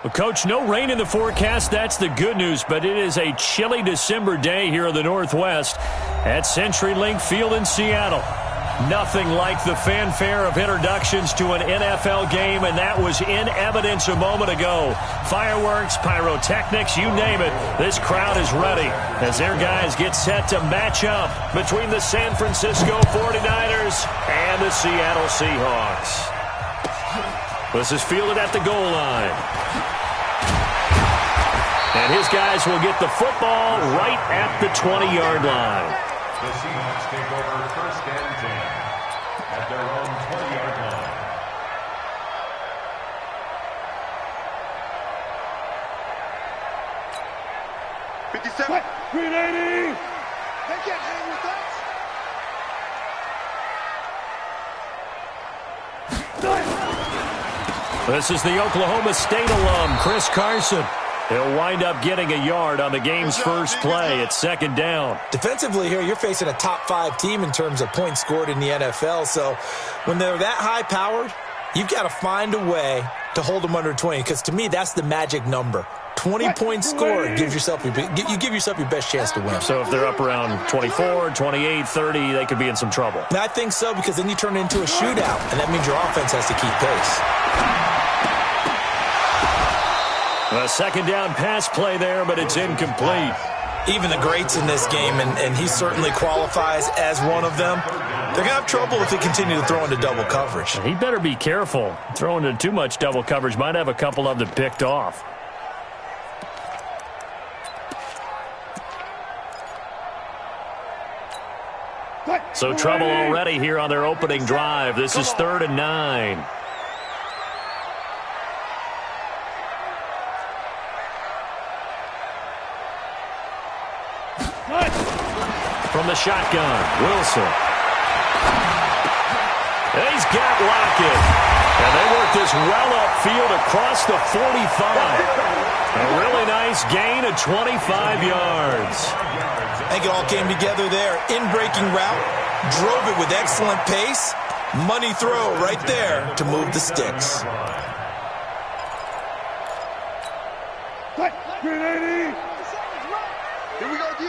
Well, Coach, no rain in the forecast. That's the good news, but it is a chilly December day here in the Northwest at CenturyLink Field in Seattle. Nothing like the fanfare of introductions to an NFL game, and that was in evidence a moment ago. Fireworks, pyrotechnics, you name it. This crowd is ready as their guys get set to match up between the San Francisco 49ers and the Seattle Seahawks. This is fielded at the goal line. And his guys will get the football right at the 20-yard line. The Seahawks take over first and 10 at their own 20-yard line. What? 380! They can't hang with us. This is the Oklahoma State alum, Chris Carson. He'll wind up getting a yard on the game's first play. It's second down. Defensively here, you're facing a top-5 team in terms of points scored in the NFL. So when they're that high-powered, you've got to find a way to hold them under 20. Because to me, that's the magic number. 20 points scored gives yourself you give yourself your best chance to win. So if they're up around 24, 28, 30, they could be in some trouble. And I think so, because then you turn it into a shootout, and that means your offense has to keep pace. A second down pass play there, but it's incomplete. Even the greats in this game, and he certainly qualifies as one of them, they're going to have trouble if they continue to throw into double coverage. He better be careful. Throwing into too much double coverage might have a couple of them picked off. So trouble already here on their opening drive. This is 3rd and 9. From the shotgun, Wilson. And he's got Lockett. And they work this well upfield across the 45. A really nice gain of 25 yards. I think it all came together there. In-breaking route, drove it with excellent pace. Money throw right there to move the sticks. What? 380! Here we go, D.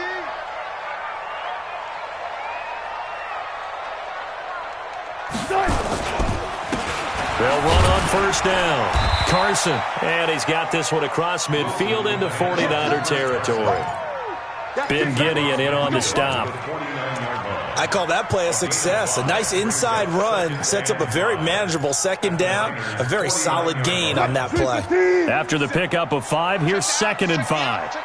They'll run on first down. Carson, and he's got this one across midfield into 49er territory. Ben Gideon in on the stop. I call that play a success. A nice inside run sets up a very manageable second down. A very solid gain on that play. After the pickup of 5, here's 2nd and 5.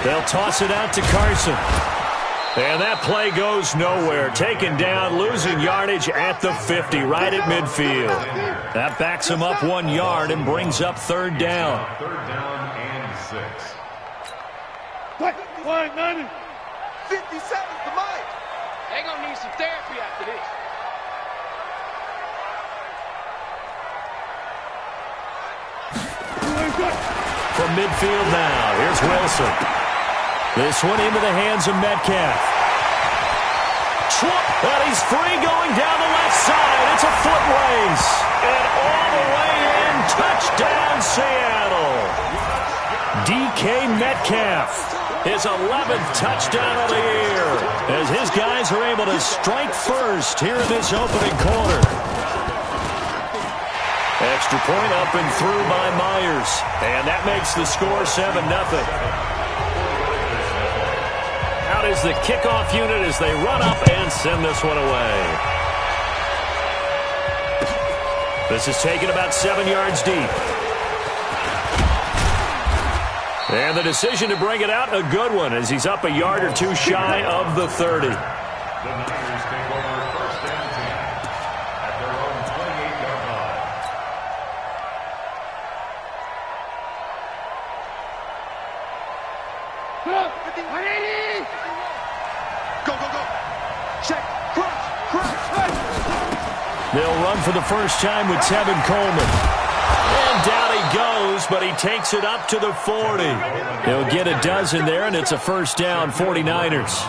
They'll toss it out to Carson. And that play goes nowhere. Taken down, losing yardage at the 50, right at midfield. That backs him up 1 yard and brings up 3rd down. 3rd down and 6. What? 190. 50 seconds to Mike. They're going to need some therapy after this. From midfield now, here's Wilson. This one into the hands of Metcalf. And he's free going down the left side. It's a foot race. And all the way in, touchdown Seattle. DK Metcalf, his 11th touchdown of the year, as his guys are able to strike first here in this opening quarter. Extra point up and through by Myers. And that makes the score 7-0. Out is the kickoff unit as they run up and send this one away. This is taken about 7 yards deep. And the decision to bring it out, a good one, as he's up a yard or two shy of the 30. The Niners take over first and 10 at their own 28-yard line. Go, go, go. Check. Crush. They'll run for the first time with Tevin Coleman. And down he goes, but he takes it up to the 40. He'll get a dozen there, and it's a first down, 49ers.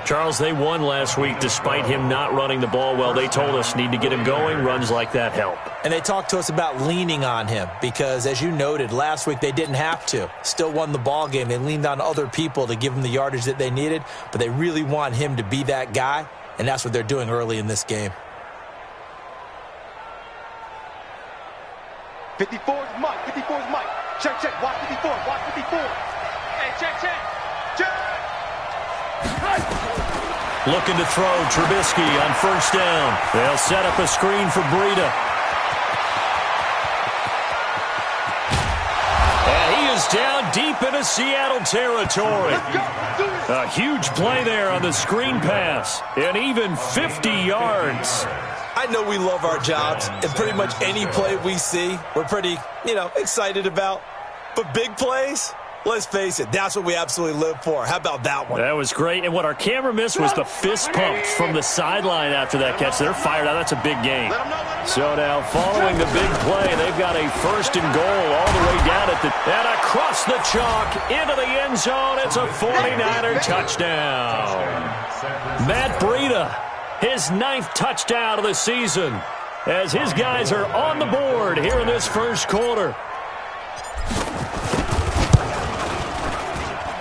Charles, they won last week despite him not running the ball well. They told us need to get him going. Runs like that help. And they talked to us about leaning on him because, as you noted, last week they didn't have to. Still won the ball game. They leaned on other people to give them the yardage that they needed, but they really want him to be that guy, and that's what they're doing early in this game. 54 is Mike. 54 is Mike. Check, check. Watch 54. Watch 54. Hey, check, check. Check. Looking to throw. Trubisky on first down. They'll set up a screen for Breida. And he is down deep into Seattle territory. A huge play there on the screen pass. And even 50 yards. I know we love our jobs, and pretty much any play we see, we're pretty, excited about. But big plays, let's face it, that's what we absolutely live for. How about that one? That was great. And what our camera missed was the fist pump from the sideline after that catch. They're fired out. That's a big game. So now, following the big play, they've got a first and goal all the way down at and across the chalk into the end zone. It's a 49er touchdown. Matt Breida. His 9th touchdown of the season as his guys are on the board here in this first quarter.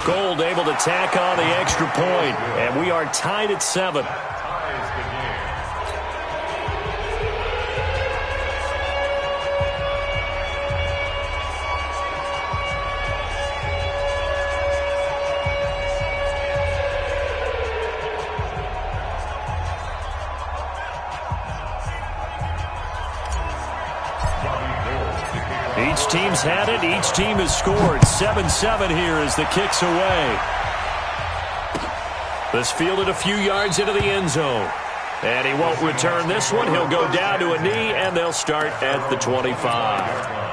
Gold able to tack on the extra point, and we are tied at 7. Each team's had it. Each team has scored. 7-7 here as the kick's away. This fielded a few yards into the end zone. And he won't return this one. He'll go down to a knee, and they'll start at the 25.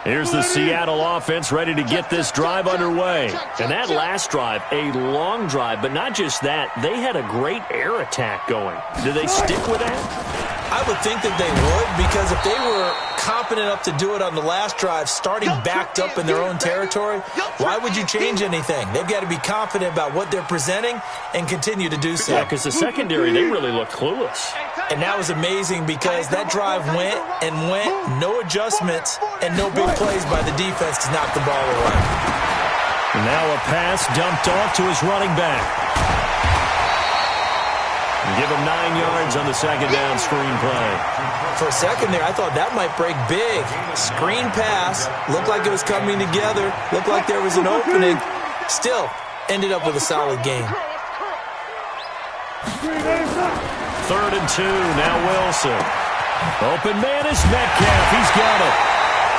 Here's the Seattle offense ready to get this drive underway. And that last drive, a long drive, but not just that. They had a great air attack going. Do they stick with that? I would think that they would, because if they were confident enough to do it on the last drive, starting backed up in their own territory, why would you change anything? They've got to be confident about what they're presenting and continue to do so. Yeah, because the secondary, they really looked clueless. And that was amazing because that drive went and went, no adjustments, and no big plays by the defense to knock the ball away. And now a pass dumped off to his running back. Give him 9 yards on the second down screen play. For a second there, I thought that might break big. Screen pass, looked like it was coming together, looked like there was an opening. Still, ended up with a solid game. 3rd and 2, now Wilson. Open man is Metcalf, he's got it.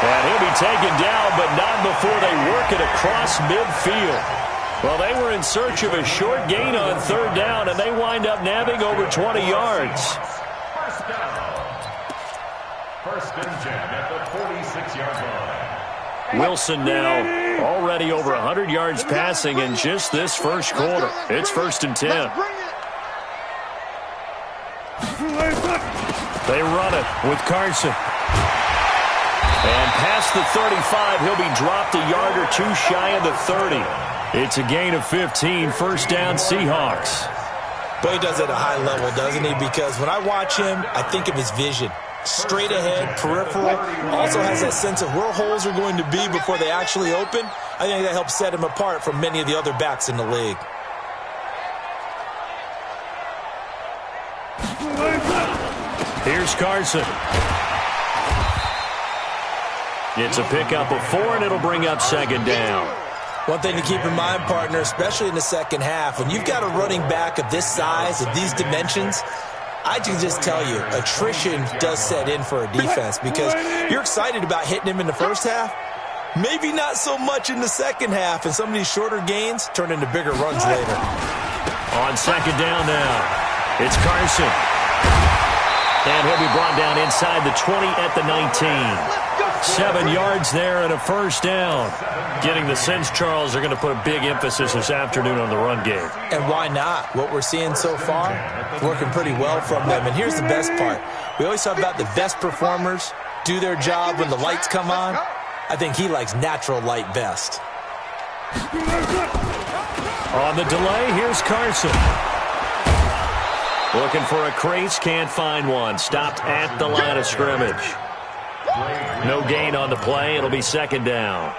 And he'll be taken down, but not before they work it across midfield. Well, they were in search of a short gain on 3rd down, and they wind up nabbing over 20 yards. First and 10 at the 46-yard line. Wilson now already over 100 yards passing in just this first quarter. It's 1st and 10. They run it with Carson. And past the 35, he'll be dropped a yard or two shy of the 30. It's a gain of 15, 1st down Seahawks. But he does it at a high level, doesn't he? Because when I watch him, I think of his vision. Straight ahead, peripheral, also has that sense of where holes are going to be before they actually open. I think that helps set him apart from many of the other backs in the league. Here's Carson. It's a pickup of 4, and it'll bring up 2nd down. One thing to keep in mind, partner, especially in the second half, when you've got a running back of this size, of these dimensions, I can just tell you, attrition does set in for a defense because you're excited about hitting him in the first half. Maybe not so much in the second half, and some of these shorter gains turn into bigger runs later. On 2nd down now, it's Carson. And he'll be brought down inside the 20 at the 19. 7 yards there and a 1st down. Getting the sense, Charles, they're going to put a big emphasis this afternoon on the run game. And why not? What we're seeing so far, working pretty well from them. And here's the best part. We always talk about the best performers do their job when the lights come on. I think he likes natural light best. On the delay, here's Carson. Looking for a crease, can't find one. Stopped at the line of scrimmage. No gain on the play. It'll be second down.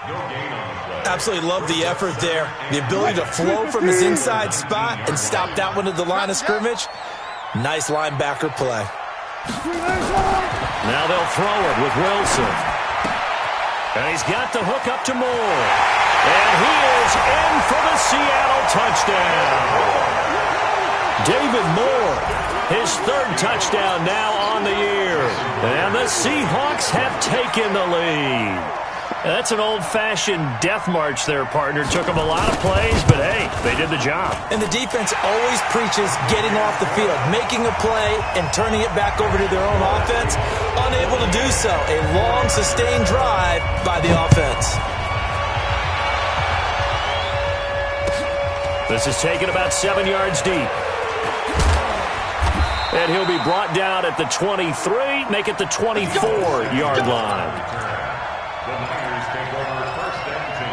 Absolutely love the effort there. The ability to flow from his inside spot and stop that one at the line of scrimmage. Nice linebacker play. Now they'll throw it with Wilson. And he's got the hook up to Moore. And he is in for the Seattle touchdown. David Moore, his third touchdown now on the year. And the Seahawks have taken the lead. That's an old-fashioned death march there, partner. Took them a lot of plays, but hey, they did the job. And the defense always preaches getting off the field, making a play, and turning it back over to their own offense. Unable to do so. A long, sustained drive by the offense. This is taken about 7 yards deep. And he'll be brought down at the 23, make it the 24-yard line. The Niners take over first and 10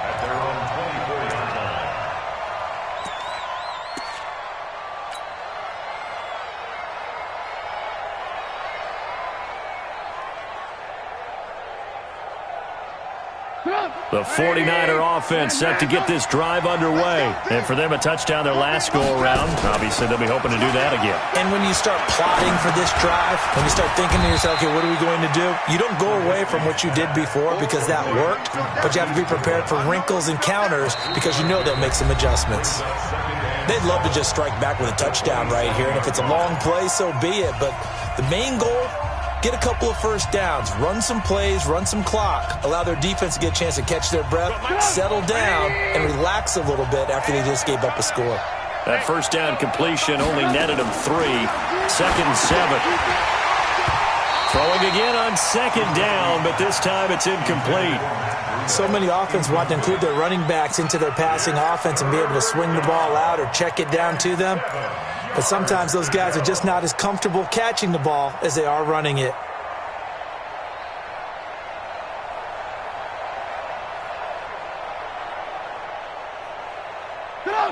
at their own 24-yard line. The 49er offense set to get this drive underway. And for them, a touchdown their last go-around. Obviously, they'll be hoping to do that again. And when you start plotting for this drive, when you start thinking to yourself, okay, what are we going to do? You don't go away from what you did before because that worked, but you have to be prepared for wrinkles and counters because you know they'll make some adjustments. They'd love to just strike back with a touchdown right here, and if it's a long play, so be it. But the main goal, get a couple of first downs, run some plays, run some clock, allow their defense to get a chance to catch their breath, settle down, and relax a little bit after they just gave up a score. That first down completion only netted them 3. Second and 7. Throwing again on second down, but this time it's incomplete. So many offenses want to include their running backs into their passing offense and be able to swing the ball out or check it down to them. But sometimes those guys are just not as comfortable catching the ball as they are running it.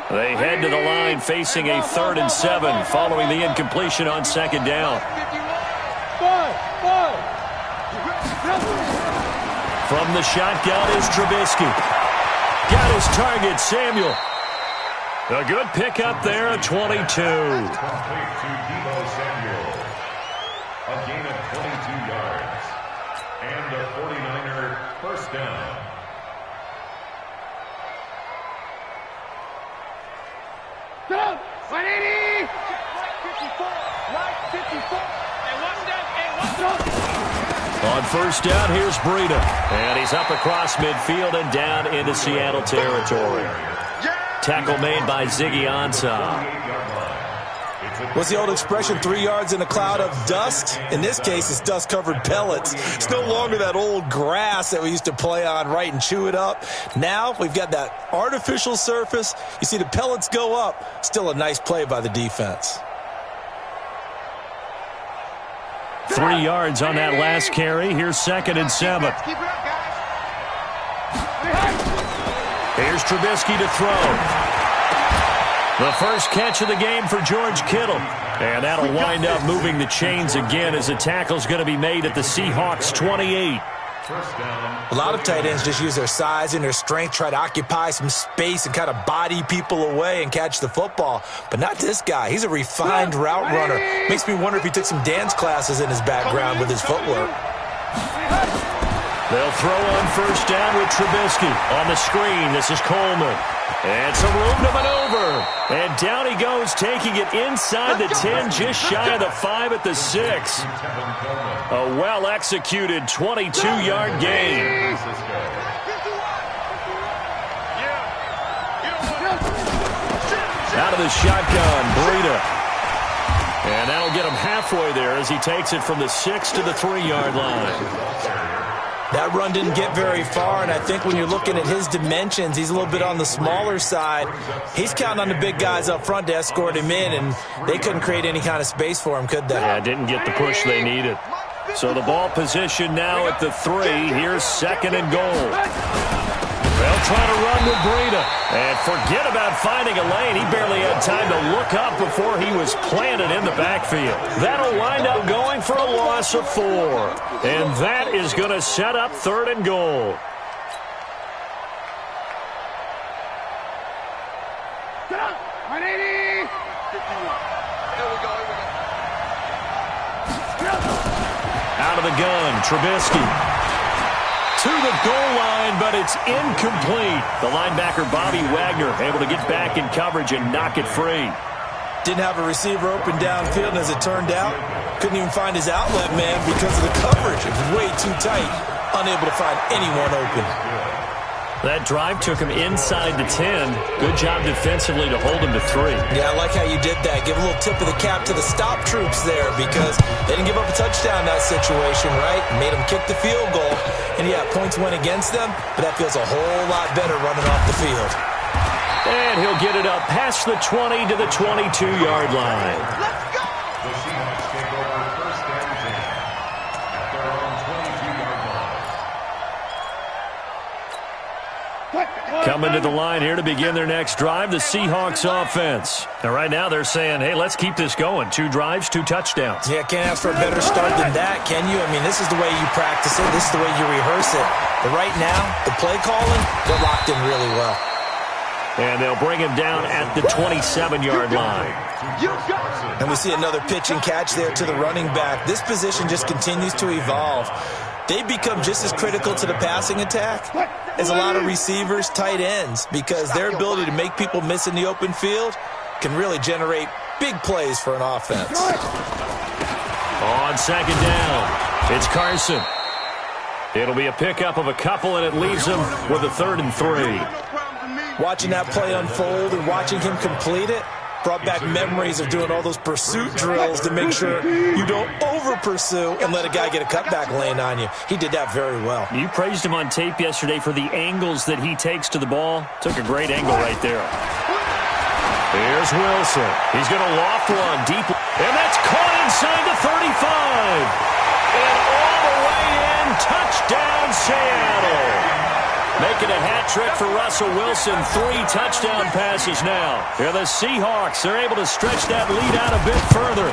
They head to the line facing a 3rd and 7 following the incompletion on second down. From the shotgun is Trubisky. Got his target, Samuel. A good pickup there at 22. Complete to Deebo Samuel. A gain of 22 yards. And a 49er first down. Right 180! Right 54! And one down, On first down, here's Breida. And he's up across midfield and down into Seattle territory. Tackle made by Ziggy Ansah. What's the old expression, 3 yards in a cloud of dust? In this case, it's dust-covered pellets. It's no longer that old grass that we used to play on, right, and chew it up. Now we've got that artificial surface. You see the pellets go up. Still a nice play by the defense. 3 yards on that last carry. Here's 2nd and 7. Here's Trubisky to throw. The first catch of the game for George Kittle. And that'll wind up moving the chains again as the tackle's going to be made at the Seahawks 28. A lot of tight ends just use their size and their strength, try to occupy some space and kind of body people away and catch the football. But not this guy. He's a refined route runner. Makes me wonder if he took some dance classes in his background with his footwork. They'll throw on first down with Trubisky. On the screen, this is Coleman. And some room to maneuver. And down he goes, taking it inside the 10, just shy of the 5 at the 6. A well-executed 22-yard gain. Out of the shotgun, Breida. And that'll get him halfway there as he takes it from the 6 to the 3-yard line. That run didn't get very far, and I think when you're looking at his dimensions, he's a little bit on the smaller side. He's counting on the big guys up front to escort him in, and they couldn't create any kind of space for him, could they? Yeah, didn't get the push they needed. So the ball position now at the 3. Here's 2nd and goal. They'll try to run with Breida. And forget about finding a lane. He barely had time to look up before he was planted in the backfield. That'll wind up going for a loss of 4. And that is going to set up 3rd and goal. Out of the gun, Trubisky. To the goal line, but it's incomplete. The linebacker, Bobby Wagner, able to get back in coverage and knock it free. Didn't have a receiver open downfield, and as it turned out, couldn't even find his outlet man because of the coverage. It was way too tight, unable to find anyone open. That drive took him inside the 10. Good job defensively to hold him to 3. Yeah, I like how you did that. Give a little tip of the cap to the stop troops there because they didn't give up a touchdown in that situation, right? Made them kick the field goal. And, yeah, points went against them, but that feels a whole lot better running off the field. And he'll get it up past the 20 to the 22-yard line. The Seahawks take over 1st and 10 at their own 22-yard line. Coming to the line here to begin their next drive, the Seahawks offense. And right now they're saying, hey, let's keep this going. 2 drives, 2 touchdowns. Yeah, can't ask for a better start than that, can you? I mean, this is the way you practice it. This is the way you rehearse it. But right now, the play calling, they're locked in really well. And they'll bring him down at the 27-yard line. And we see another pitch and catch there to the running back. This position just continues to evolve. They become just as critical to the passing attack as a lot of receivers, tight ends, because their ability to make people miss in the open field can really generate big plays for an offense. On 2nd down, it's Carson. It'll be a pickup of a couple, and it leaves him with a 3rd and 3. Watching that play unfold and watching him complete it brought back memories of doing all those pursuit drills to make sure you don't over-pursue and let a guy get a cutback lane on you. He did that very well. You praised him on tape yesterday for the angles that he takes to the ball. Took a great angle right there. Here's Wilson. He's going to loft one deep. And that's caught inside the 35. And all the way in, touchdown Seattle. Making a hat trick for Russell Wilson. 3 touchdown passes now. Here the Seahawks. They're able to stretch that lead out a bit further.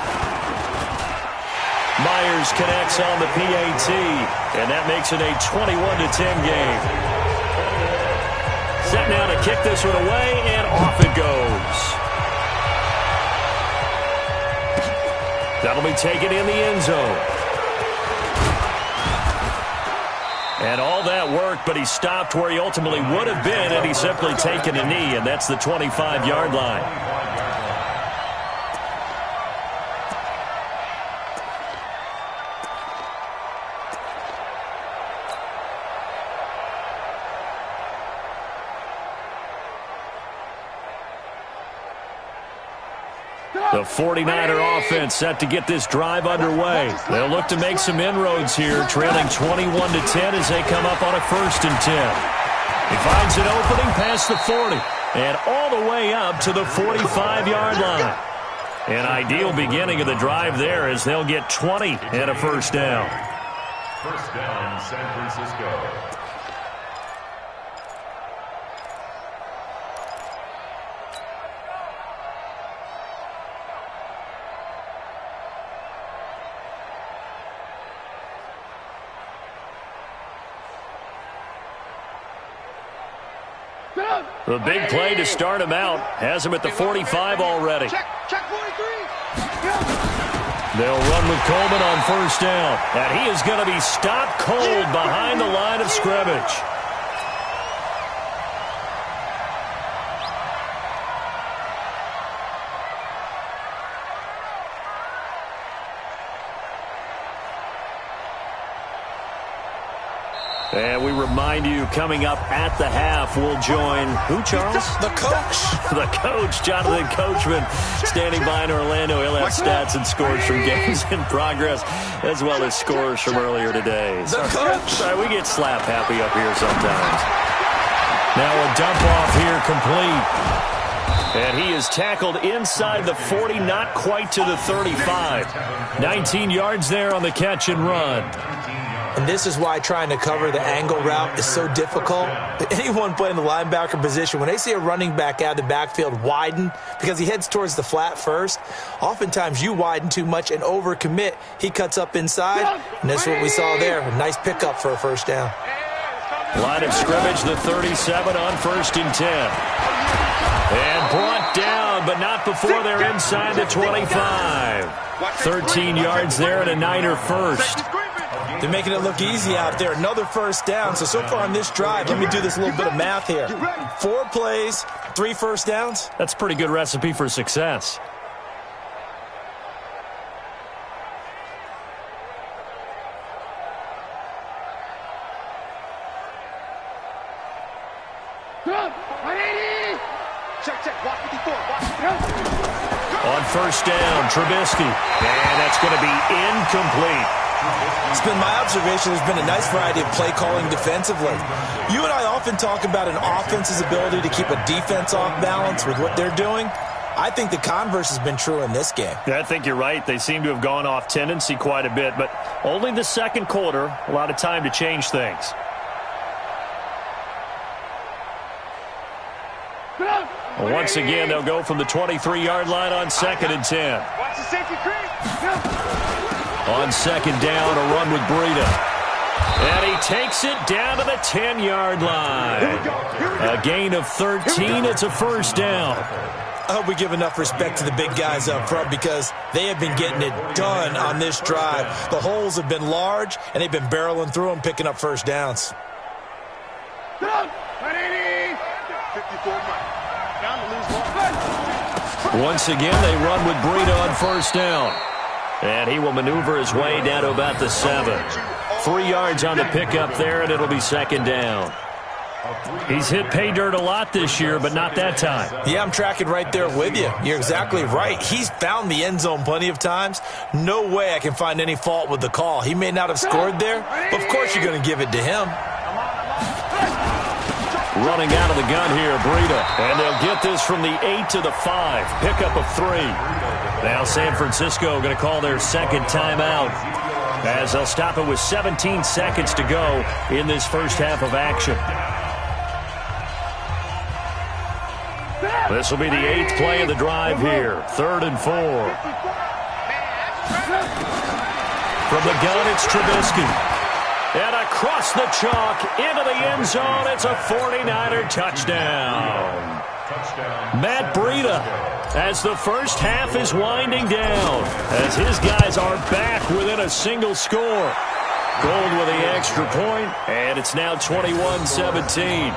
Myers connects on the PAT. And that makes it a 21-10 game. Set now to kick this one away, and off it goes. That'll be taken in the end zone. And all that worked, but he stopped where he ultimately would have been had he simply taken a knee, and that's the 25-yard line. The 49er offense set to get this drive underway. They'll look to make some inroads here, trailing 21-10 as they come up on a 1st and 10. He finds an opening past the 40 and all the way up to the 45-yard line. An ideal beginning of the drive there as they'll get 20 and a 1st down. 1st down, San Francisco. The big play to start him out has him at the 45 already. Check 43. They'll run with Coleman on 1st down. And he is going to be stopped cold behind the line of scrimmage. And we remind you, coming up at the half, we'll join who, Charles? The coach. The coach, Jonathan Coachman, standing by in Orlando. He'll have stats and scores from games in progress, as well as scores from earlier today. The coach. Sorry, we get slap happy up here sometimes. Now a dump off here complete. And he is tackled inside the 40, not quite to the 35. 19 yards there on the catch and run. And this is why trying to cover the angle route is so difficult. Anyone playing the linebacker position, when they see a running back out of the backfield widen, because he heads towards the flat first, oftentimes you widen too much and overcommit. He cuts up inside, and that's what we saw there. A nice pickup for a first down. Line of scrimmage, the 37 on 1st and 10. And brought down, but not before they're inside the 25. 13 yards there and a Niner first. They're making it look easy out there. Another first down. So far on this drive, let me do this little bit of math here. 4 plays, 3 first downs. That's a pretty good recipe for success. On first down, Trubisky. And that's going to be incomplete. It's been my observation there's been a nice variety of play calling defensively. You and I often talk about an offense's ability to keep a defense off balance with what they're doing. I think the converse has been true in this game. Yeah, I think you're right. They seem to have gone off tendency quite a bit, but only the second quarter, a lot of time to change things. Once again, they'll go from the 23-yard line on 2nd and 10. Watch the safety creep. On 2nd down, a run with Breida. And he takes it down to the 10-yard line. A gain of 13. It's a first down. I hope we give enough respect to the big guys up front because they have been getting it done on this drive. The holes have been large, and they've been barreling through them, picking up first downs. 54 Mike. Down to lose 1. Once again, they run with Breida on first down. And he will maneuver his way down to about the 7. 3 yards on the pickup there, and it'll be 2nd down. He's hit pay dirt a lot this year, but not that time. Yeah, I'm tracking right there with you. You're exactly right. He's found the end zone plenty of times. No way I can find any fault with the call. He may not have scored there, but of course you're going to give it to him. Running out of the gun here, Breida. And they'll get this from the 8 to the 5. Pickup of 3. Now San Francisco going to call their second timeout as they'll stop it with 17 seconds to go in this first half of action. This will be the 8th play of the drive here. 3rd and 4. From the gun, it's Trubisky. And across the chalk, into the end zone, it's a 49er touchdown. Matt Breida, as the first half is winding down, as his guys are back within a single score. Gold with the extra point, and it's now 21-17.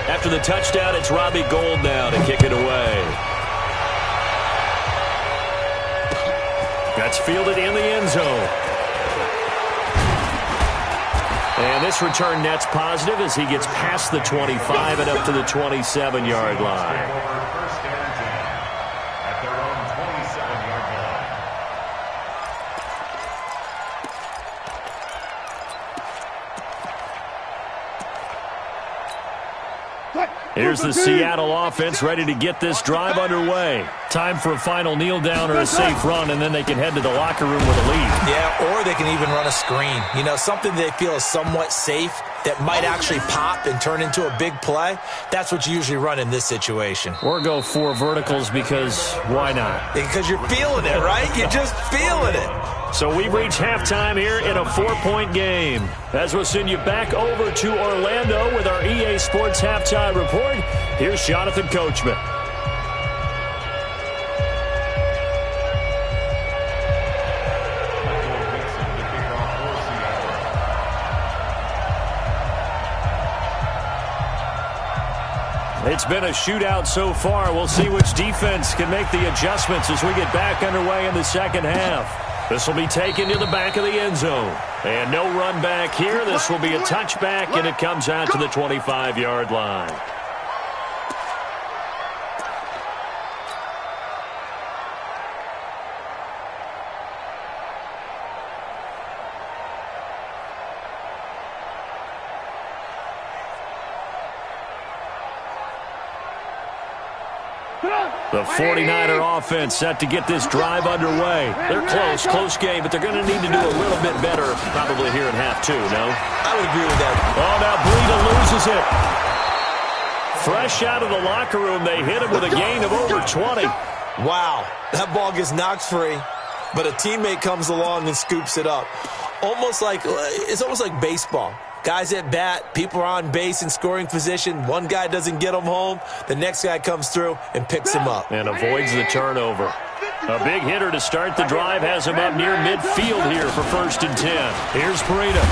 After the touchdown, it's Robbie Gould now to kick it away. That's fielded in the end zone. And this return net's positive as he gets past the 25 and up to the 27-yard line. Here's the Seattle offense ready to get this drive underway. Time for a final kneel down or a safe run, and then they can head to the locker room with a lead. Yeah, or they can even run a screen. You know, something they feel is somewhat safe that might actually pop and turn into a big play. That's what you usually run in this situation. Or go 4 verticals because why not? Because you're feeling it, right? You're just feeling it. So we've reached halftime here in a 4-point game. As we'll send you back over to Orlando with our EA Sports Halftime Report, here's Jonathan Coachman. It's been a shootout so far. We'll see which defense can make the adjustments as we get back underway in the second half. This will be taken to the back of the end zone. And no run back here. This will be a touchback, and it comes out to the 25-yard line. The 49er offense set to get this drive underway. They're close game, but they're going to need to do a little bit better probably here in half two, no? I would agree with that. Oh, now Breida loses it. Fresh out of the locker room, they hit him with a gain of over 20. Wow, that ball gets knocked free, but a teammate comes along and scoops it up. It's almost like baseball. Guys at bat, people are on base in scoring position. One guy doesn't get him home. The next guy comes through and picks him up. And avoids the turnover. A big hitter to start the drive has him up near midfield here for 1st and 10. Here's Breida.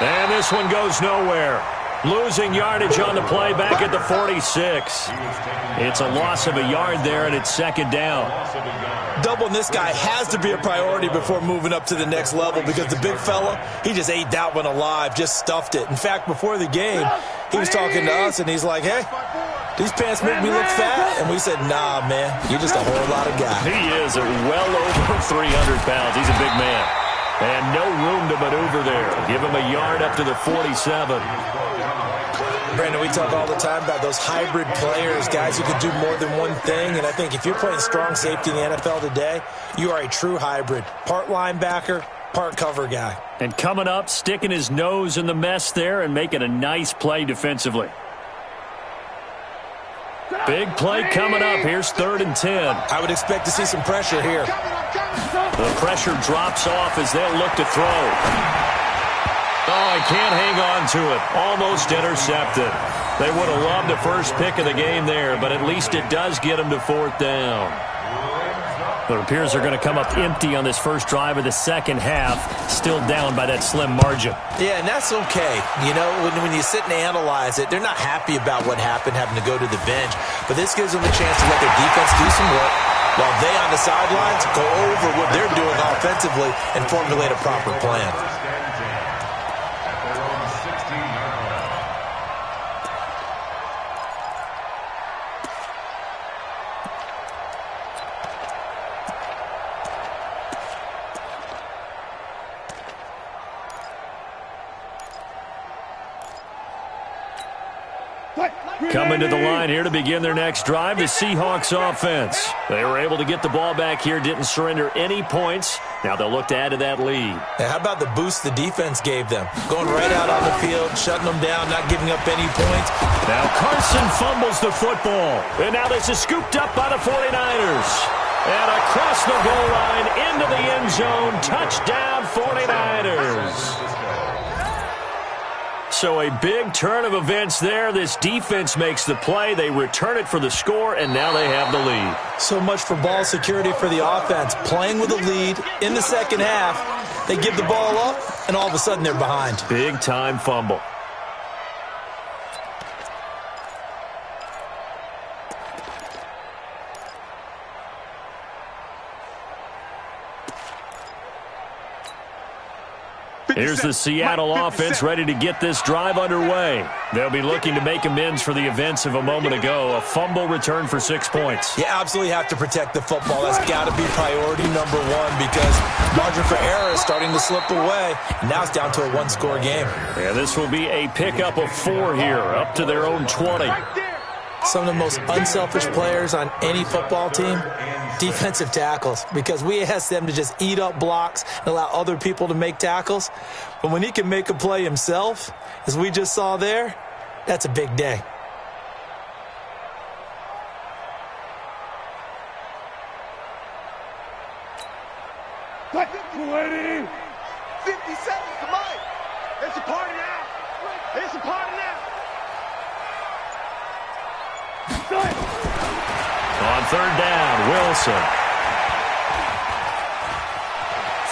And this one goes nowhere. Losing yardage on the play back at the 46. It's a loss of a yard there, and it's 2nd down. Doubling this guy has to be a priority before moving up to the next level because the big fella, he just ate that one alive, just stuffed it. In fact, before the game, he was talking to us, and he's like, hey, these pants make me look fat. And we said, nah, man, you're just a whole lot of guy. He is well over 300 pounds. He's a big man. And no room to maneuver there. Give him a yard up to the 47. Brandon, we talk all the time about those hybrid players, guys who can do more than one thing. And I think if you're playing strong safety in the NFL today, you are a true hybrid. Part linebacker, part cover guy. And coming up, sticking his nose in the mess there and making a nice play defensively. Big play coming up. Here's 3rd and 10. I would expect to see some pressure here. The pressure drops off as they'll look to throw. Oh, he can't hang on to it. Almost intercepted. They would have loved the first pick of the game there, but at least it does get them to 4th down. It appears they're going to come up empty on this first drive of the second half, still down by that slim margin. Yeah, and that's okay. You know, when you sit and analyze it, they're not happy about what happened, having to go to the bench, but this gives them a chance to let their defense do some work while they on the sidelines go over what they're doing offensively and formulate a proper plan. Coming to the line here to begin their next drive, the Seahawks offense. They were able to get the ball back here, didn't surrender any points. Now they'll look to add to that lead. How about the boost the defense gave them? Going right out on the field, shutting them down, not giving up any points. Now Carson fumbles the football. And now this is scooped up by the 49ers. And across the goal line, into the end zone, touchdown 49ers. So a big turn of events there. This defense makes the play. They return it for the score, and now they have the lead. So much for ball security for the offense. Playing with a lead in the second half. They give the ball up, and all of a sudden they're behind. Big-time fumble. Here's the Seattle offense ready to get this drive underway. They'll be looking to make amends for the events of a moment ago. A fumble return for 6 points. You absolutely have to protect the football. That's got to be priority number one because margin for error is starting to slip away. Now it's down to a one-score game. And this will be a pickup of 4 here, up to their own 20. Some of the most unselfish players on any football team, defensive tackles, because we ask them to just eat up blocks and allow other people to make tackles. But when he can make a play himself, as we just saw there, that's a big day. What? 20. 50 seconds to Mike. It's a party now. It's a party now. On 3rd down, Wilson.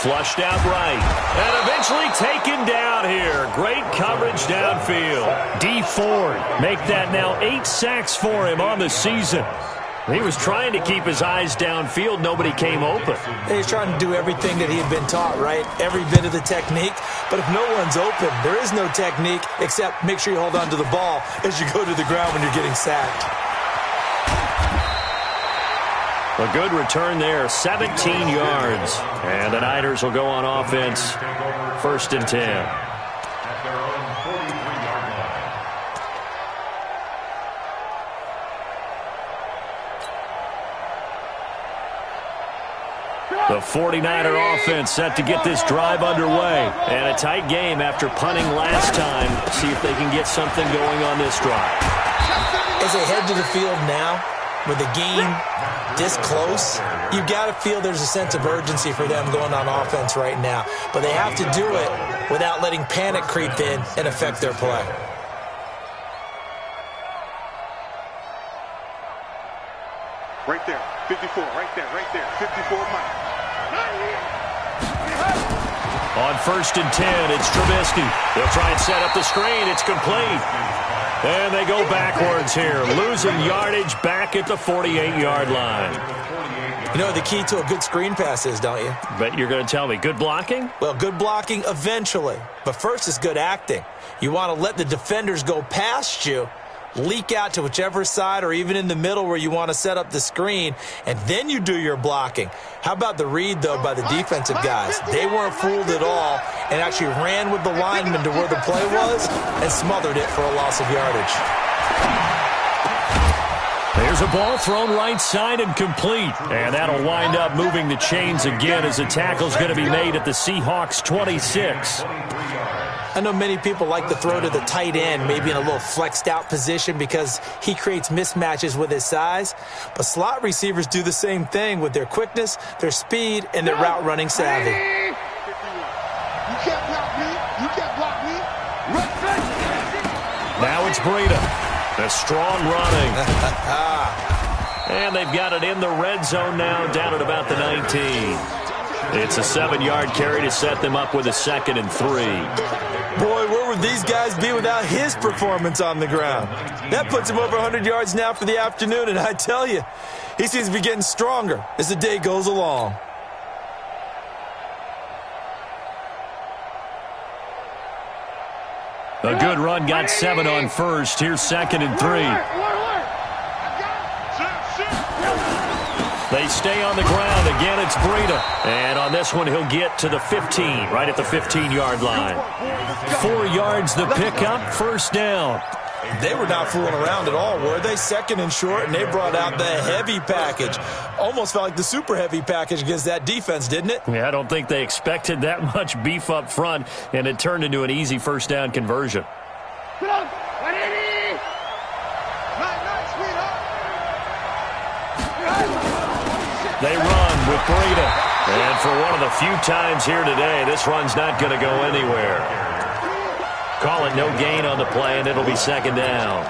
Flushed out right. And eventually taken down here. Great coverage downfield. D Ford make that now 8 sacks for him on the season. He was trying to keep his eyes downfield. Nobody came open. He's trying to do everything that he had been taught, right? Every bit of the technique. But if no one's open, there is no technique except make sure you hold on to the ball as you go to the ground when you're getting sacked. A good return there, 17 yards. And the Niners will go on offense, 1st and 10. At their own 43-yard The 49er offense set to get this drive underway. And a tight game after punting last time. See if they can get something going on this drive. As they head to the field now, with the game this close, you got to feel there's a sense of urgency for them going on offense right now. But they have to do it without letting panic creep in and affect their play. Right there, 54, right there, 54 Mike. On 1st and 10, it's Trubisky. They'll try and set up the screen. It's complete. And they go backwards here, losing yardage back at the 48-yard line. You know the key to a good screen pass is, don't you? Bet you're going to tell me. Good blocking? Well, good blocking eventually. But first is good acting. You want to let the defenders go past you, leak out to whichever side or even in the middle where you want to set up the screen, and then you do your blocking. How about the read, though, by the defensive guys? They weren't fooled at all and actually ran with the lineman to where the play was and smothered it for a loss of yardage. There's a ball thrown right side and complete. And that'll wind up moving the chains again as the tackle's going to be made at the Seahawks 26. I know many people like to throw to the tight end, maybe in a little flexed out position because he creates mismatches with his size. But slot receivers do the same thing with their quickness, their speed, and their route running savvy. You can't block me. You can't block me. Now it's Breida. A strong running. And they've got it in the red zone now, down at about the 19. It's a 7-yard carry to set them up with a 2nd and 3. Boy, where would these guys be without his performance on the ground? That puts him over 100 yards now for the afternoon, and I tell you, he seems to be getting stronger as the day goes along. A good run, got 7 on 1st. Here's 2nd and 3. They stay on the ground. Again, it's Breida. And on this one, he'll get to the 15, right at the 15-yard line. 4 yards the pickup, 1st down. They were not fooling around at all, were they? 2nd and short, and they brought out the heavy package. Almost felt like the super heavy package against that defense, didn't it? Yeah, I don't think they expected that much beef up front, and it turned into an easy 1st down conversion. They run with Breida. And for one of the few times here today, this run's not going to go anywhere. Call it no gain on the play, and it'll be 2nd down.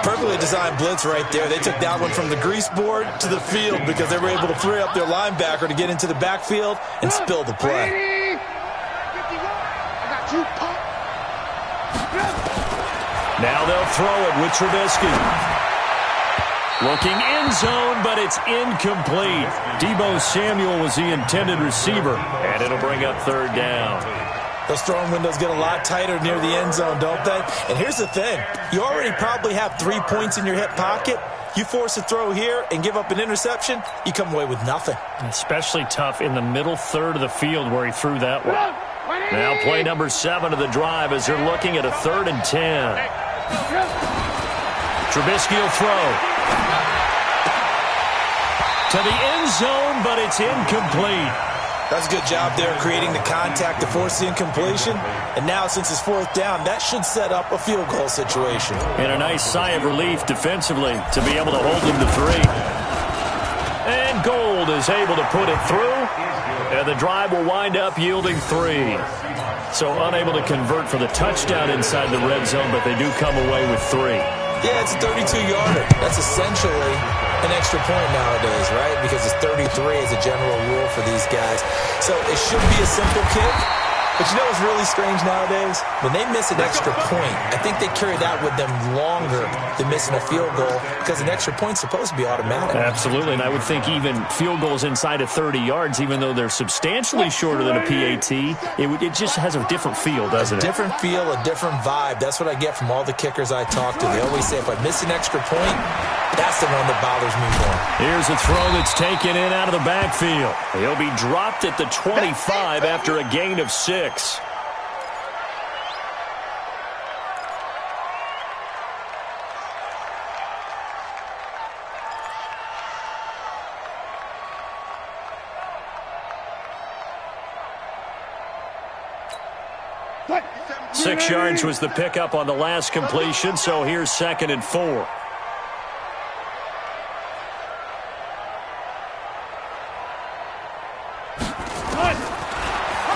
Perfectly designed blitz right there. They took that one from the grease board to the field because they were able to free up their linebacker to get into the backfield and spill the play. Now they'll throw it with Trubisky. Looking end zone, but it's incomplete. Deebo Samuel was the intended receiver, and it'll bring up 3rd down. Those throwing windows get a lot tighter near the end zone, don't they? And here's the thing. You already probably have 3 points in your hip pocket. You force a throw here and give up an interception, you come away with nothing. Especially tough in the middle third of the field where he threw that one. Now play number 7 of the drive as they're looking at a 3rd and 10. Trubisky will throw. To the end zone, but it's incomplete. That's a good job there creating the contact to force the incompletion. And now, since it's 4th down, that should set up a field goal situation. And a nice sigh of relief defensively to be able to hold him to 3. And Gold is able to put it through. And the drive will wind up yielding 3. So unable to convert for the touchdown inside the red zone, but they do come away with 3. Yeah, it's a 32-yarder. That's essentially an extra point nowadays, right? Because it's 33 as a general rule for these guys. So it should be a simple kick. But you know what's really strange nowadays? When they miss an extra point, I think they carry that with them longer than missing a field goal because an extra point's supposed to be automatic. Absolutely, and I would think even field goals inside of 30 yards, even though they're substantially shorter than a PAT, it just has a different feel, doesn't it? A different feel, a different vibe. That's what I get from all the kickers I talk to. They always say if I miss an extra point, that's the one that bothers me more. Here's a throw that's taken in out of the backfield. He'll be dropped at the 25 after a gain of 6. 6 yards was the pickup on the last completion, so here's 2nd and 4.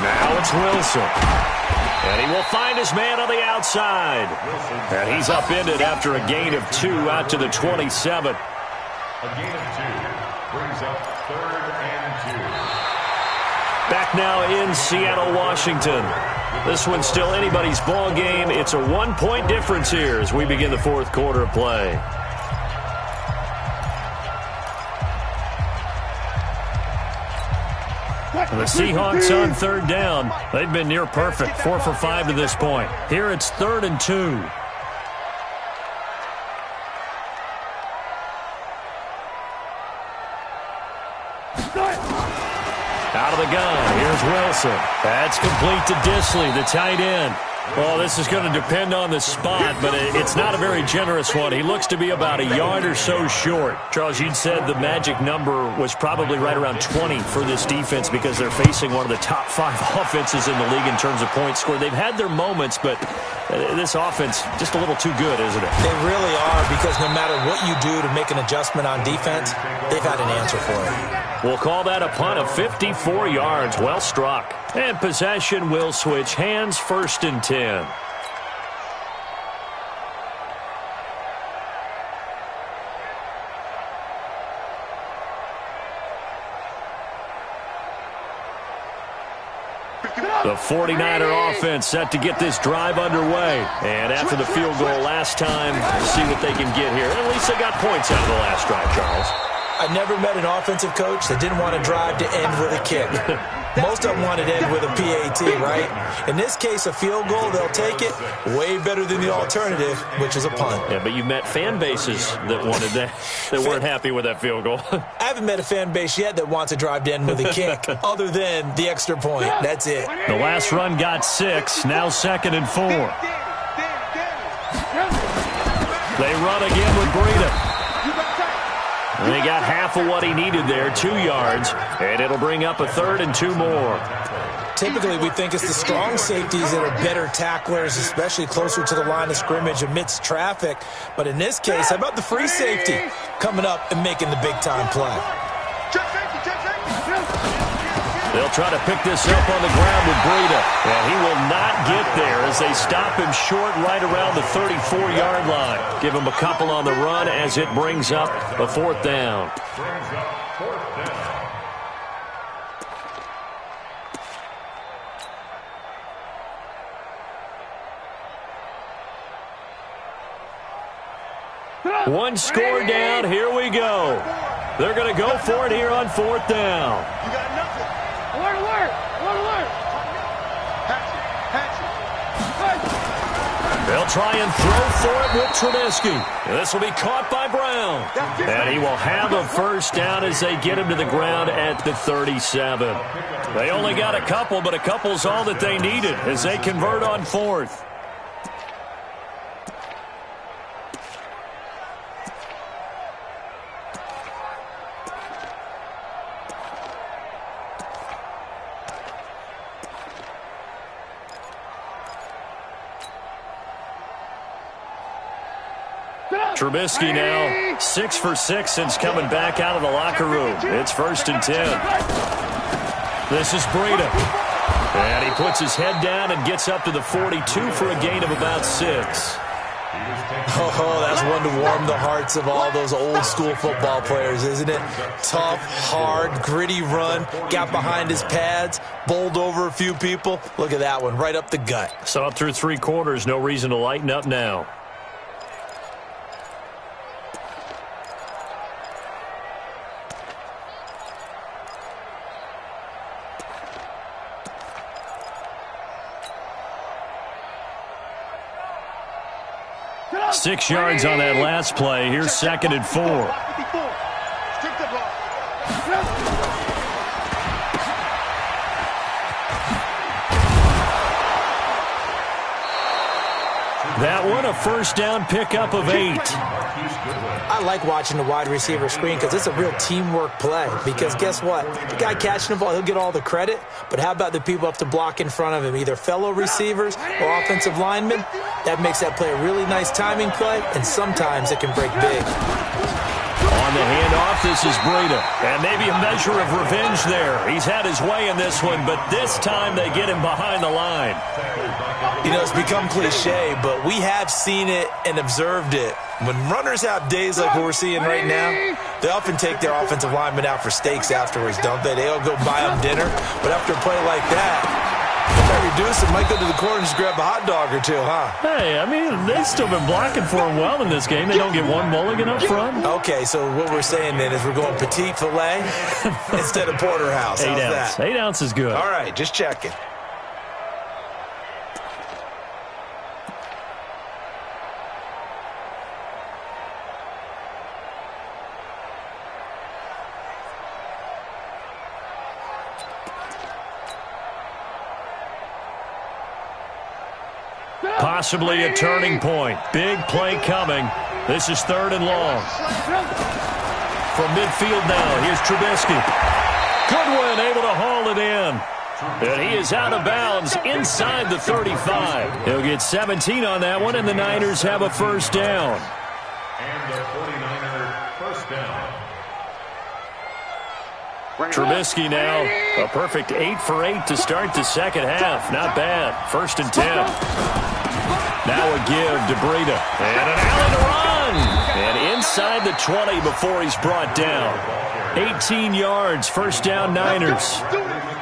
Now it's Wilson. And he will find his man on the outside. And he's upended after a gain of 2 out to the 27. A gain of 2 brings up 3rd and 2. Back now in Seattle, Washington. This one's still anybody's ball game. It's a 1-point difference here as we begin the 4th quarter of play. And the Seahawks on 3rd down. They've been near perfect, 4 for 5 to this point. Here it's 3rd and 2. Out of the gun, here's Wilson. That's complete to Disley, the tight end. Well, this is going to depend on the spot, but it's not a very generous one. He looks to be about a yard or so short. Charles, you'd said the magic number was probably right around 20 for this defense because they're facing one of the top 5 offenses in the league in terms of points scored. They've had their moments, but this offense just a little too good, isn't it? They really are, because no matter what you do to make an adjustment on defense, they've had an answer for it. We'll call that a punt of 54 yards. Well struck. And possession will switch hands, 1st and 10. The 49er offense set to get this drive underway. And after the field goal last time, see what they can get here. At least they got points out of the last drive, Charles. I never met an offensive coach that didn't want to drive to end with a kick. Most of them wanted to end with a PAT, right? In this case, a field goal, they'll take it. Way better than the alternative, which is a punt. Yeah, but you've met fan bases that wanted that, that weren't happy with that field goal. I haven't met a fan base yet that wants to drive to end with a kick, other than the extra point. That's it. The last run got 6, now 2nd and 4. They run again with Breida. And he got half of what he needed there, 2 yards, and it'll bring up a 3rd and 2 more. Typically, we think it's the strong safeties that are better tacklers, especially closer to the line of scrimmage amidst traffic. But in this case, how about the free safety coming up and making the big-time play? They'll try to pick this up on the ground with Breida. And he will not get there as they stop him short right around the 34-yard line. Give him a couple on the run as it brings up a 4th down. One score down. Here we go. They're going to go for it here on 4th down. You got nothing. Alert, alert. Alert, alert. Hatch it. They'll try and throw for it with Trubisky. This will be caught by Brown. And he will have a 1st down as they get him to the ground at the 37. They only got a couple, but a couple's all that they needed as they convert on 4th. Trubisky now 6 for 6 since coming back out of the locker room. It's 1st and 10. This is Breida. And he puts his head down and gets up to the 42 for a gain of about 6. Oh, that's one to warm the hearts of all those old school football players, isn't it? Tough, hard, gritty run, got behind his pads, bowled over a few people. Look at that one, right up the gut. So up through 3 quarters, no reason to lighten up now. Six yards on that last play. Here's 2nd and 4. That one, a first down pickup of 8. I like watching the wide receiver screen because it's a real teamwork play. Because guess what? The guy catching the ball, he'll get all the credit. But how about the people up to block in front of him, either fellow receivers or offensive linemen? That makes that play a really nice timing play, and sometimes it can break big. On the handoff, this is Breida. And maybe a measure of revenge there. He's had his way in this one, but this time they get him behind the line. You know, it's become cliche, but we have seen it and observed it. When runners have days like what we're seeing right now, they often take their offensive linemen out for steaks afterwards, don't they? They'll go buy them dinner. But after a play like that, they might reduce it, might go to the corner and just grab a hot dog or two, huh? Hey, I mean, they've still been blocking for him well in this game. They don't get one mulligan up front. Okay, so what we're saying then is we're going petite filet instead of porterhouse. How's that? 8 ounce is good. All right, just checking. Possibly a turning point. Big play coming. This is 3rd and long. From midfield now, here's Trubisky. Goodwin able to haul it in. And he is out of bounds inside the 35. He'll get 17 on that one, and the Niners have a first down. And the 49er first down. Trubisky now, a perfect 8 for 8 to start the second half. Not bad. 1st and 10. Now a give to Breida. And an alley to run. And inside the 20 before he's brought down. 18 yards, first down Niners.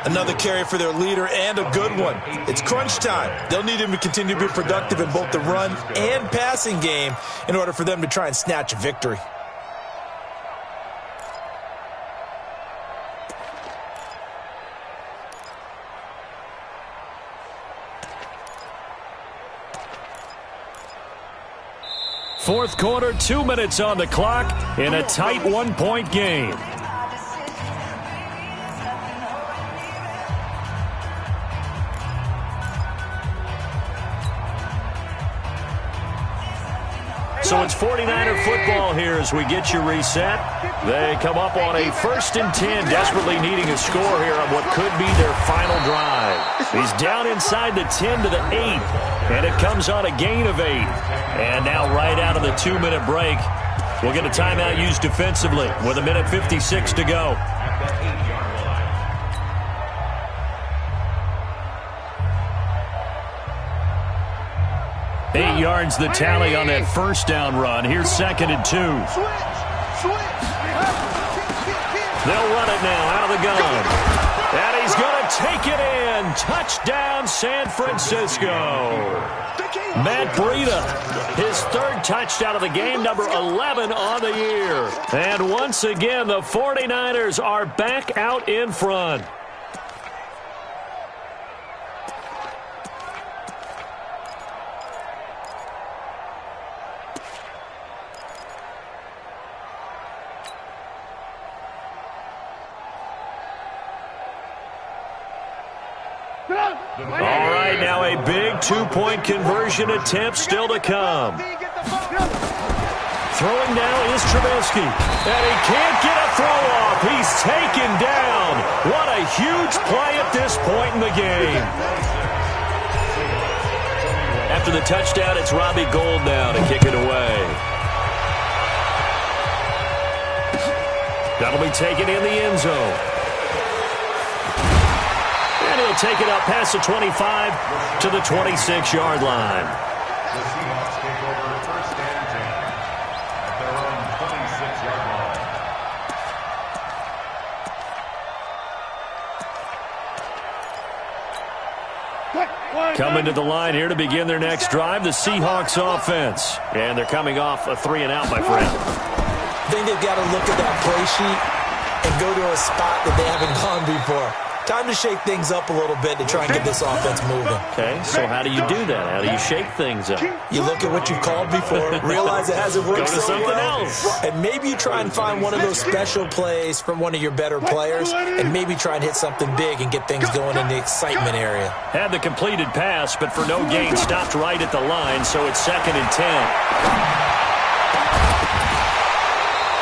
Another carry for their leader and a good one. It's crunch time. They'll need him to continue to be productive in both the run and passing game in order for them to try and snatch a victory. Fourth quarter, 2 minutes on the clock in a tight 1-point game. So it's 49er football here as we get you reset. They come up on a 1st and 10, desperately needing a score here on what could be their final drive. He's down inside the 10 to the 8, and it comes on a gain of 8. And now right out of the 2-minute break, we'll get a timeout used defensively with 1:56 to go. 8 yards the tally on that first down run. Here's 2nd and 2. They'll run it now out of the gun. And he's going to take it in. Touchdown, San Francisco. Matt Breida, his 3rd touchdown of the game, number 11 on the year. And once again, the 49ers are back out in front. All right, now a big 2-point conversion attempt still to come. Throwing now is Trubisky. And he can't get a throw off. He's taken down. What a huge play at this point in the game. After the touchdown, it's Robbie Gould now to kick it away. That'll be taken in the end zone. And he'll take it up past the 25 to the 26-yard line. The Seahawks take over 1st and 10 at their own 26-yard line. Coming to the line here to begin their next drive, the Seahawks offense. And they're coming off a 3-and-out, my friend. I think they've got to look at that play sheet and go to a spot that they haven't gone before. Time to shake things up a little bit to try and get this offense moving. Okay, so how do you do that? How do you shake things up? You look at what you've called before, realize it hasn't worked Go to so something well, else. and maybe you try and find one of those special plays from one of your better players, and maybe try and hit something big and get things going in the excitement area. Had the completed pass, but for no gain, stopped right at the line, so it's 2nd and 10.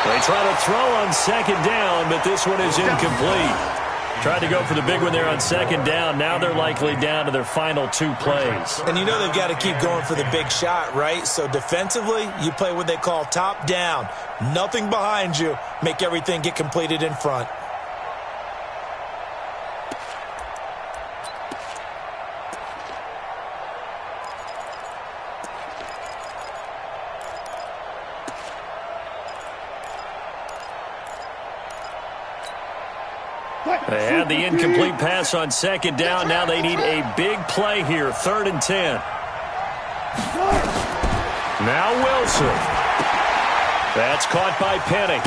They try to throw on 2nd down, but this one is incomplete. Tried to go for the big one there on 2nd down. Now they're likely down to their final 2 plays. And you know they've got to keep going for the big shot, right? So defensively, you play what they call top down. Nothing behind you. Make everything get completed in front. They had the incomplete pass on 2nd down. Now they need a big play here. 3rd and 10. Now Wilson. That's caught by Penny.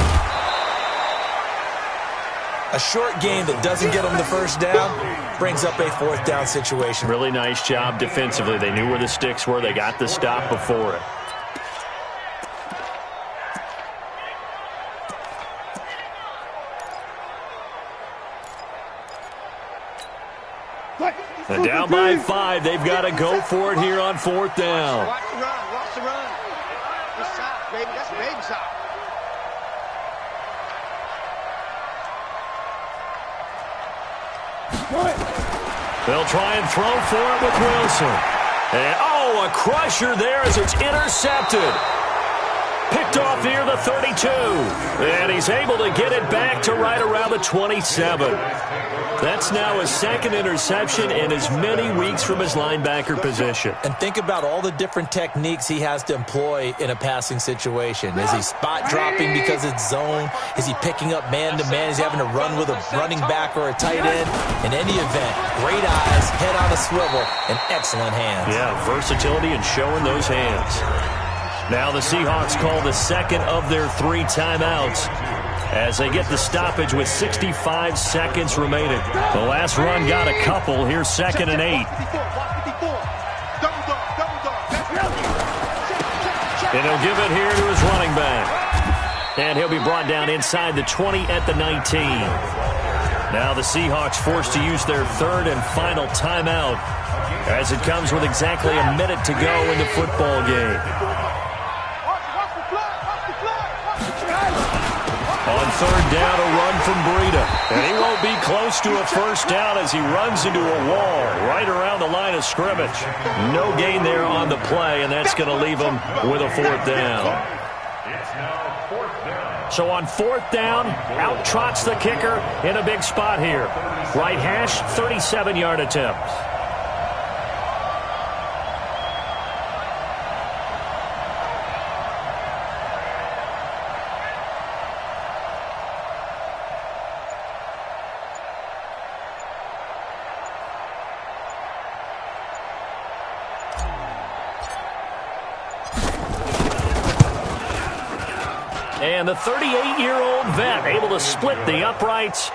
A short game that doesn't get them the first down brings up a 4th down situation. Really nice job defensively. They knew where the sticks were. They got the stop before it. And down by 5. They've got to go for it here on 4th down. Watch the run. Watch the run. That's south, baby. That's baby south. They'll try and throw for it with Wilson. And, oh, a crusher there as it's intercepted. Picked off near the 32. And he's able to get it back to right around the 27. That's now his 2nd interception in as many weeks from his linebacker position. And think about all the different techniques he has to employ in a passing situation. Is he spot dropping because it's zone? Is he picking up man-to-man? Is he having to run with a running back or a tight end? In any event, great eyes, head on a swivel, and excellent hands. Yeah, versatility and showing those hands. Now the Seahawks call the 2nd of their 3 timeouts as they get the stoppage with 65 seconds remaining. The last run got a couple. Here's 2nd and 8. And he'll give it here to his running back. And he'll be brought down inside the 20 at the 19. Now the Seahawks forced to use their 3rd and final timeout as it comes with exactly a minute to go in the football game. On 3rd down, a run from Breida. And he won't be close to a first down as he runs into a wall right around the line of scrimmage. No gain there on the play, and that's going to leave him with a 4th down. It's now 4th down. So on 4th down, out trots the kicker in a big spot here. Right hash, 37-yard attempt. And the 38-year-old vet able to split the uprights.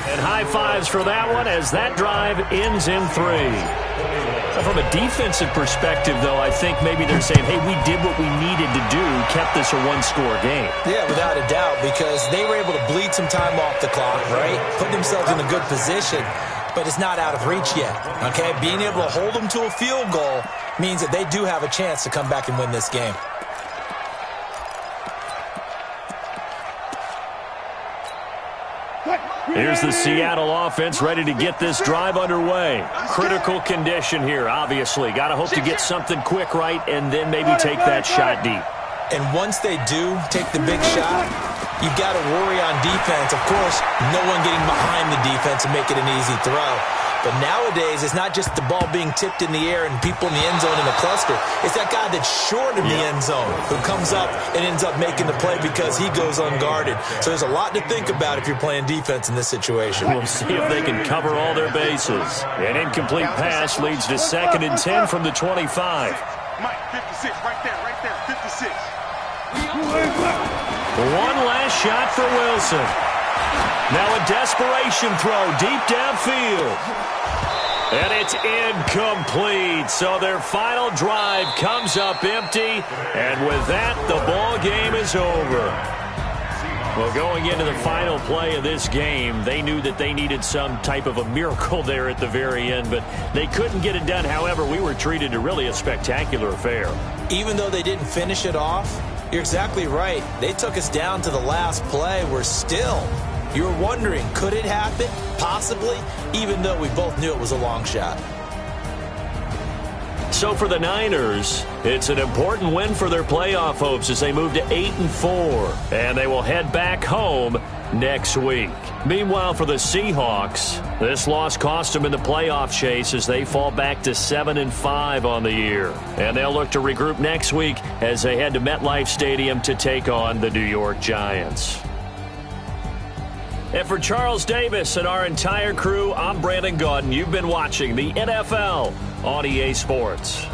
And high fives for that one as that drive ends in 3. From a defensive perspective, though, I think maybe they're saying, hey, we did what we needed to do, kept this a 1-score game. Yeah, without a doubt, because they were able to bleed some time off the clock, right? Put themselves in a good position, but it's not out of reach yet, okay? Being able to hold them to a field goal means that they do have a chance to come back and win this game. Here's the Seattle offense ready to get this drive underway. Critical condition here, obviously. Got to hope to get something quick right and then maybe take that shot deep. And once they do take the big shot, you've got to worry on defense. Of course, no one getting behind the defense and make it an easy throw. But nowadays, it's not just the ball being tipped in the air and people in the end zone in a cluster. It's that guy that's short of the end zone who comes up and ends up making the play because he goes unguarded. So there's a lot to think about if you're playing defense in this situation. We'll see if they can cover all their bases. An incomplete pass leads to 2nd and 10 from the 25. Mike, 56, right there, 56. One last shot for Wilson. Now a desperation throw deep downfield. And it's incomplete. So their final drive comes up empty. And with that, the ball game is over. Well, going into the final play of this game, they knew that they needed some type of a miracle there at the very end, but they couldn't get it done. However, we were treated to really a spectacular affair. Even though they didn't finish it off, you're exactly right. They took us down to the last play. We're still, you're wondering, could it happen? Possibly, even though we both knew it was a long shot. So for the Niners, it's an important win for their playoff hopes as they move to 8-4, and they will head back home next week. Meanwhile, for the Seahawks, this loss cost them in the playoff chase as they fall back to 7-5 on the year. And they'll look to regroup next week as they head to MetLife Stadium to take on the New York Giants. And for Charles Davis and our entire crew, I'm Brandon Gaudin. You've been watching the NFL on EA Sports.